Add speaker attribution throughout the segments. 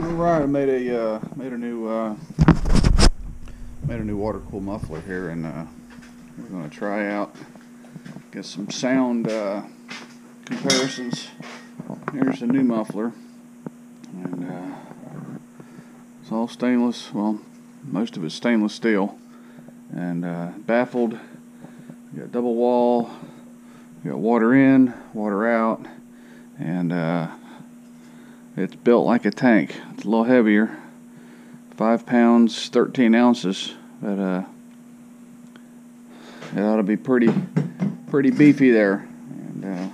Speaker 1: Alright, I made a new water cool muffler here, and we're going to try out, get some sound comparisons. Here's the new muffler, and it's all stainless. Well, most of it's stainless steel, and baffled. You got double wall. You got water in, water out, and it's built like a tank. It's a little heavier, 5 pounds, 13 ounces, but it ought to be pretty beefy there. And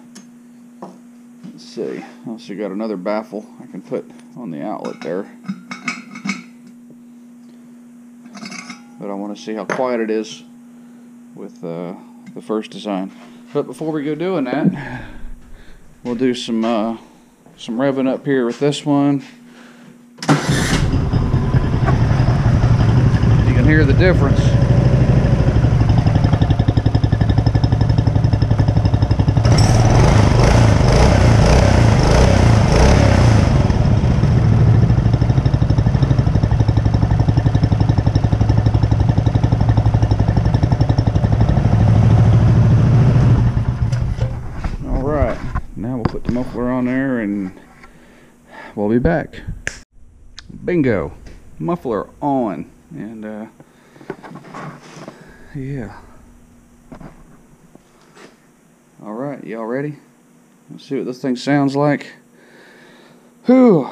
Speaker 1: let's see. I also got another baffle I can put on the outlet there, but I want to see how quiet it is with the first design. But before we go doing that, we'll do some revving up here with this one. You can hear the difference. Alright, now we'll put the muffler on there and we'll be back. Bingo, muffler on, and yeah. Alright, y'all ready? Let's see what this thing sounds like. Whew,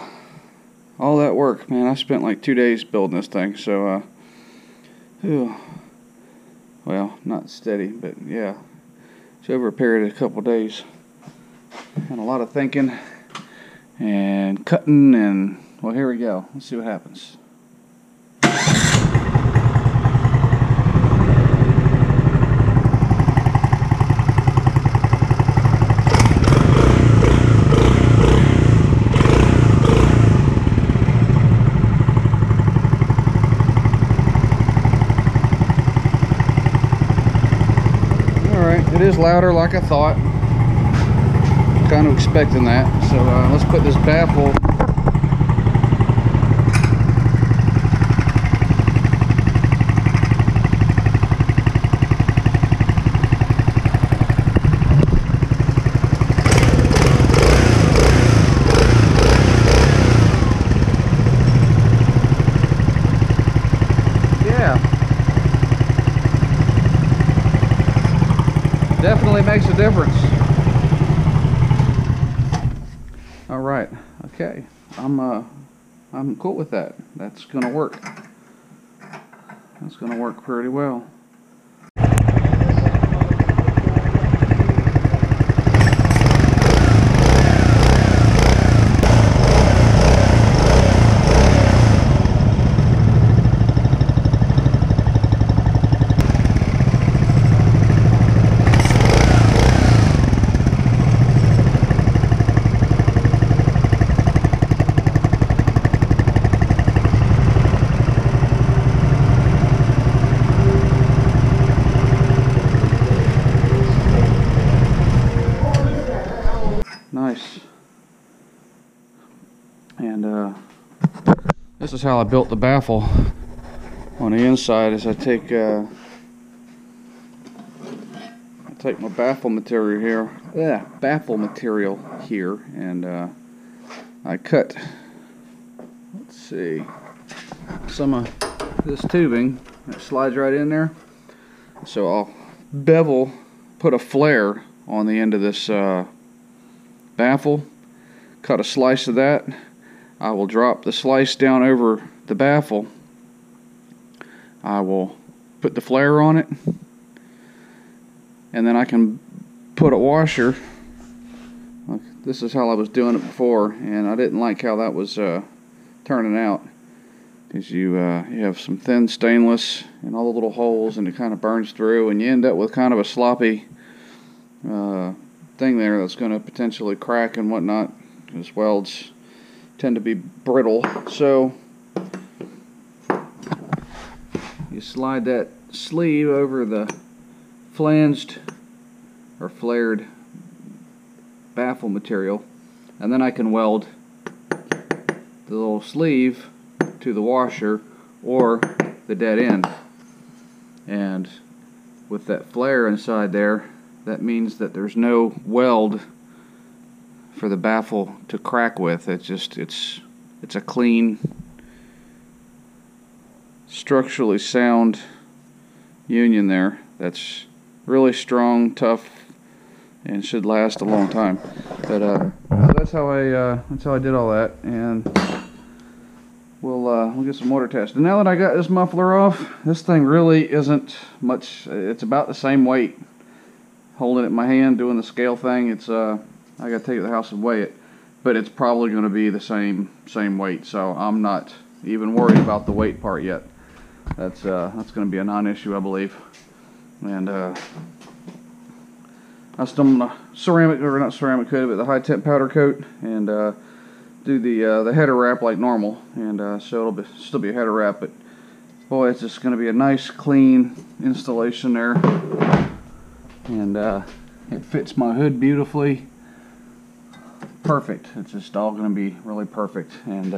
Speaker 1: all that work, man. I spent like 2 days building this thing, so whew. Well, not steady, but yeah, it's over a period of a couple days, and a lot of thinking and cutting, and well, here we go. Let's see what happens. Alright, it is louder like I thought. Kind of expecting that, so let's put this baffle definitely makes a difference. All right, okay, I'm cool with that. That's gonna work. That's gonna work pretty well. Nice. And this is how I built the baffle on the inside. Is I take my baffle material here, and I cut, let's see, some of this tubing that slides right in there. So I'll put a flare on the end of this baffle, cut a slice of that. I will drop the slice down over the baffle. I will put the flare on it, and then I can put a washer. This is how I was doing it before, and I didn't like how that was turning out, because you have some thin stainless and all the little holes, and it kind of burns through, and you end up with kind of a sloppy thing there that's going to potentially crack and whatnot, because welds tend to be brittle. So you slide that sleeve over the flanged or flared baffle material, and then I can weld the little sleeve to the washer or the dead end. And with that flare inside there, that means that there's no weld for the baffle to crack with. It's a clean, structurally sound union there. That's really strong, tough, and should last a long time. But that's how I did all that, and we'll get some motor tested. And now that I got this muffler off, this thing really isn't much. It's about the same weight. Holding it in my hand, doing the scale thing, it's I gotta take it to the house and weigh it, but it's probably going to be the same weight. So I'm not even worried about the weight part yet. That's going to be a non-issue, I believe. And I still gonna ceramic, or not ceramic coat, but the high temp powder coat, and do the header wrap like normal, and so it'll still be a header wrap. But boy, it's just going to be a nice, clean installation there, and it fits my hood beautifully. Perfect. It's just all going to be really perfect, and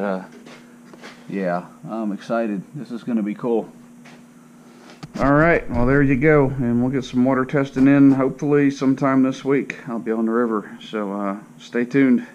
Speaker 1: yeah, I'm excited. This is going to be cool. Alright, well there you go, and we'll get some water testing in hopefully sometime this week. I'll be on the river, so stay tuned.